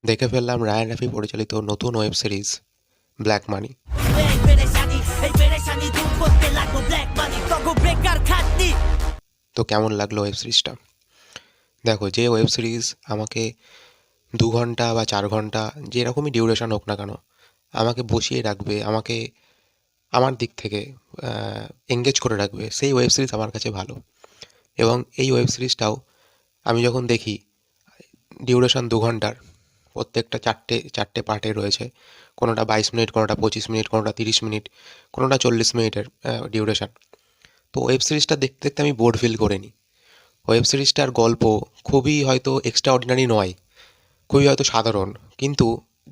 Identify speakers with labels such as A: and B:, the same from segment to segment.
A: দেখে ফেললাম রায়ান রাফি পরিচালিত নতুন ওয়েব সিরিজ ব্ল্যাক মানি। তো কেমন লাগলো ওয়েব সিরিজটা? দেখো, যে ওয়েব সিরিজ আমাকে 2 ঘন্টা বা 4 ঘন্টা যেরকমই ডিউরেশন হোক না কেন আমাকে বসিয়ে রাখবে, আমাকে আমার দিক থেকে এঙ্গেজ করে রাখবে, সেই ওয়েব সিরিজ আমার কাছে ভালো। এবং এই ওয়েব সিরিজটাও আমি যখন দেখি, ডিউরেশন 2 ঘন্টার, প্রত্যেকটা চারটে চারটে পার্টে রয়েছে। কোনোটা 22 মিনিট, কোনোটা 25 মিনিট, কোনোটা 30 মিনিট, কোনোটা 40 মিনিটের ডিউরেশন। তো ওয়েব সিরিজটা দেখতে দেখতে আমি বোর ফিল করিনি। ওয়েব সিরিজটার গল্প খুবই হয়তো এক্সট্রা অর্ডিনারি নয়, খুবই হয়তো সাধারণ, কিন্তু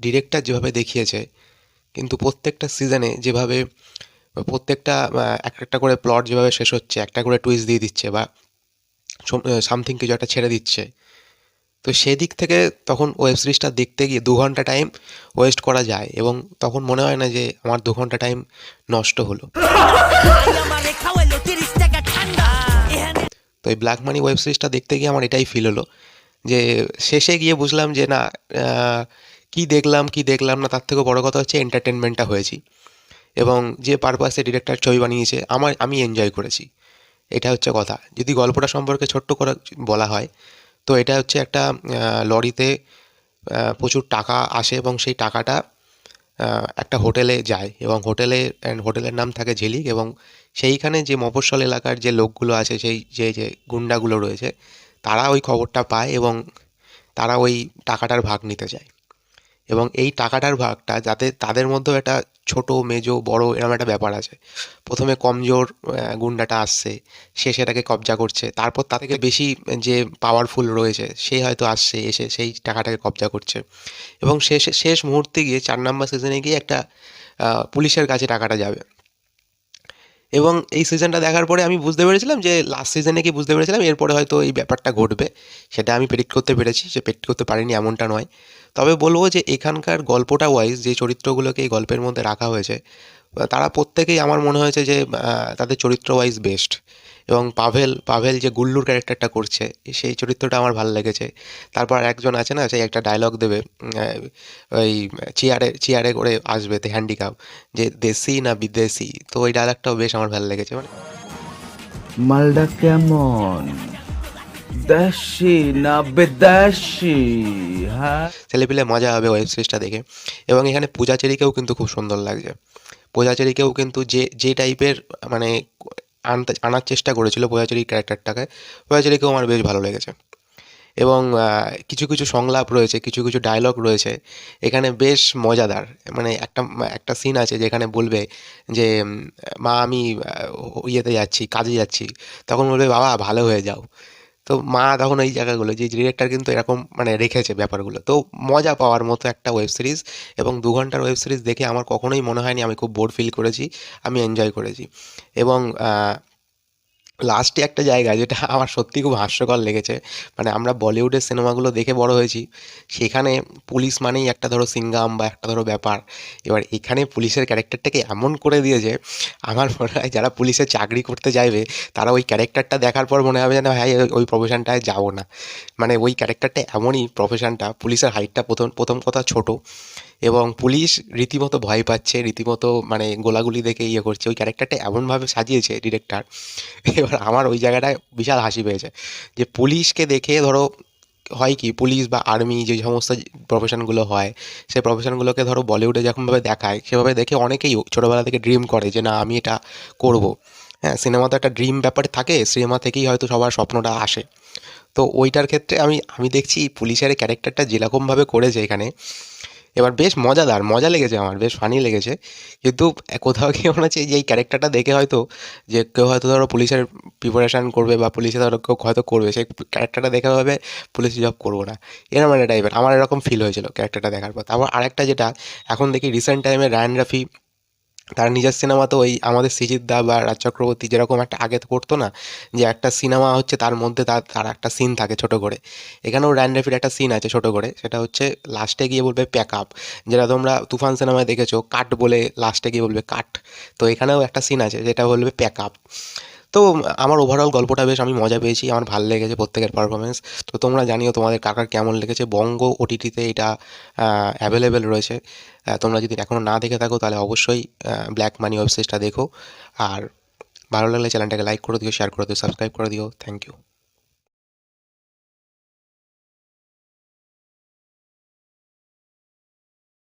A: ডিরেক্টর যেভাবে দেখিয়েছে, কিন্তু প্রত্যেকটা সিজনে যেভাবে প্রত্যেকটা একটা একটা করে প্লট যেভাবে শেষ হচ্ছে, একটা করে টুইস্ট দিয়ে দিচ্ছে বা সামথিং কিছু একটা ছেড়ে দিচ্ছে, তো সেদিক থেকে তখন ওয়েব সিরিজটা দেখতে গিয়ে 2 ঘন্টা টাইম ওয়েস্ট করা যায় এবং তখন মনে হয় না যে আমার 2 ঘন্টা টাইম নষ্ট হলো। তো এই ব্ল্যাক মানি ওয়েব সিরিজটা দেখতে গিয়ে আমার এটাই ফিল হলো যে শেষে গিয়ে বুঝলাম যে না, কি দেখলাম কি দেখলাম না, তার থেকেও বড় কথা হচ্ছে এন্টারটেনমেন্টটা হয়েছি। এবং যে পারপাসে ডিরেক্টর ছবি বানিয়েছে আমি এনজয় করেছি, এটা হচ্ছে কথা। যদি গল্পটা সম্পর্কে ছোট্ট করে বলা হয়, তো এটা হচ্ছে একটা লরিতে প্রচুর টাকা আসে এবং সেই টাকাটা একটা হোটেলে যায় এবং হোটেলের নাম থাকে ঝিলিক। এবং সেইখানে যে মফস্বল এলাকার যে লোকগুলো আছে, সেই যে যে গুন্ডাগুলো রয়েছে, তারা ওই খবরটা পায় এবং তারা ওই টাকাটার ভাগ নিতে চায়। এবং এই টাকাটার ভাগটা যাতে তাদের মধ্যেও একটা ছোট মেজো বড় এরকম একটা ব্যাপার আছে। প্রথমে কমজোর গুন্ডাটা আসছে, সে সেটাকে কবজা করছে, তারপর তার থেকে বেশি যে পাওয়ারফুল রয়েছে সে হয়তো আসছে, এসে সেই টাকাটাকে কবজা করছে। এবং শেষ শেষ মুহূর্তে গিয়ে 4 নম্বর সিজনে গিয়ে একটা পুলিশের কাছে টাকাটা যাবে। এবং এই সিজনটা দেখার পরে আমি বুঝতে পেরেছিলাম যে লাস্ট সিজনে কি বুঝতে পেরেছিলাম এরপরে হয়তো এই ব্যাপারটা ঘটবে, সেটা আমি প্রেডিক্ট করতে পেরেছি। যে প্রেডিক্ট করতে পারিনি এমনটা নয়, তবে বলবো যে এখানকার গল্পটা ওয়াইজ যে চরিত্রগুলোকে এই গল্পের মধ্যে রাখা হয়েছে, তারা প্রত্যেকেই আমার মনে হয়েছে যে তাদের চরিত্র ওয়াইজ বেস্ট। এবং পাভেল পাভেল যে গুল্লুর ক্যারেক্টারটা করছে, সেই চরিত্রটা আমার ভালো লেগেছে। তারপর একজন আছে না, সেই একটা ডায়লগ দেবে, ওই চেয়ারে চেয়ারে করে আসবে তে হ্যান্ডিক্যাপ, যে দেশি না বিদেশি, তো ওই ডায়লগটাও বেশ আমার ভালো লেগেছে। মানে
B: মালটা কেমন, দেশি না বিদেশি? হ্যাঁ,
A: ছেলেপিলে মজা হবে ওয়েব সিরিজটা দেখে। এবং এখানে পূজাচেরিকেও কিন্তু খুব সুন্দর লাগছে। পূজাচেরিকেও কিন্তু যে যে টাইপের মানে আনার চেষ্টা করেছিল পূজাচেরি ক্যারেক্টারটাকে, পূজাচেরিকেও আমার বেশ ভালো লেগেছে। এবং কিছু কিছু সংলাপ রয়েছে, কিছু কিছু ডায়লগ রয়েছে এখানে বেশ মজাদার। মানে একটা একটা সিন আছে যেখানে বলবে যে মা আমি ইয়েতে যাচ্ছি, কাজে যাচ্ছি, তখন বলবে বাবা ভালো হয়ে যাও। তো মা তখন এই জায়গাগুলো, যে ডিরেক্টর কিন্তু এরকম মানে রেখেছে ব্যাপারগুলো, তো মজা পাওয়ার মতো একটা ওয়েব সিরিজ। এবং 2 ঘন্টার ওয়েব সিরিজ দেখে আমার কখনোই মনে হয়নি আমি খুব বোর ফিল করেছি, আমি এনজয় করেছি। এবং লাস্টে একটা জায়গা যেটা আমার সত্যিই খুব হাস্যকর লেগেছে, মানে আমরা বলিউডের সিনেমাগুলো দেখে বড় হয়েছি, সেখানে পুলিশ মানেই একটা ধরো সিঙ্গাম বা একটা ধরো ব্যাপার। এবার এখানে পুলিশের ক্যারেক্টারটাকে এমন করে দিয়েছে, আমার মনে হয় যারা পুলিশে চাকরি করতে চাইবে তারা ওই ক্যারেক্টারটা দেখার পর মনে হবে যেন হ্যাঁ ওই প্রফেশনটায় যাবো না। মানে ওই ক্যারেক্টারটা এমনই, প্রফেশনটা পুলিশের হাইটটা প্রথম প্রথম কথা ছোট, এবং পুলিশ রীতিমতো ভয় পাচ্ছে, রীতিমতো মানে গোলাগুলি দেখে ইয়ে করছে, ওই ক্যারেক্টারটা এমনভাবে সাজিয়েছে ডিরেক্টর। এবার আমার ওই জায়গাটায় বিশাল হাসি পেয়েছে যে পুলিশকে দেখে ধরো হয় কি, পুলিশ বা আর্মি যে সমস্ত প্রফেশনগুলো হয়, সেই প্রফেশনগুলোকে ধরো বলিউডে যেরকমভাবে দেখায় সেভাবে দেখে অনেকেই ছোটোবেলা থেকে ড্রিম করে যে না আমি এটা করব। হ্যাঁ, সিনেমাতে একটা ড্রিম ব্যাপার থাকে, সিনেমা থেকেই হয়তো সবার স্বপ্নটা আসে। তো ওইটার ক্ষেত্রে আমি আমি দেখছি পুলিশের ক্যারেক্টারটা যেরকমভাবে করেছে এখানে, এবার বেশ মজাদার, মজা লেগেছে, আমার বেশ ফানি লেগেছে। কিন্তু কোথাও গিয়ে মনে হচ্ছে যে এই ক্যারেক্টারটা দেখে হয়তো যে কেউ হয়তো ধরো পুলিশের প্রিপারেশান করবে বা পুলিশে ধরো কেউ হয়তো করবে, সেই ক্যারেক্টারটা দেখে ভাবে পুলিশ জব করবো না, এরকম একটা টাইপের আমার এরকম ফিল হয়েছিল ক্যারেক্টারটা দেখার পর। তারপর আরেকটা যেটা এখন দেখি রিসেন্ট টাইমে, রায়ান রাফি তার নিজের সিনেমা, তো ওই আমাদের সৃজিত দা বা রাজ চক্রবর্তী যেরকম একটা আগে করতো না, যে একটা সিনেমা হচ্ছে তার মধ্যে তার তার একটা সিন থাকে ছোট করে, এখানেও র্যান রেফির একটা সিন আছে ছোট করে, সেটা হচ্ছে লাস্টে গিয়ে বলবে প্যাক আপ। যেটা তোমরা তুফান সিনেমায় দেখেছো কাট বলে লাস্টে গিয়ে বলবে কাট, তো এখানেও একটা সিন আছে যেটা বলবে প্যাক আপ। তো আমার ওভারঅল গল্পটা বেশ আমি মজা পেয়েছি, আমার ভাল লেগেছে প্রত্যেকের পারফরমেন্স। তো তোমরা জানিও তোমাদের কার কার কেমন লেগেছে। বঙ্গ ওটিটিতে এটা অ্যাভেলেবেল রয়েছে। তোমরা যদি এখনও না দেখে থাকো তাহলে অবশ্যই ব্ল্যাক মানি ওয়েব সিরিজটা দেখো। আর ভালো লাগলে চ্যানেলটাকে লাইক করে দিও, শেয়ার করে দিও, সাবস্ক্রাইব করে দিও। Thank you.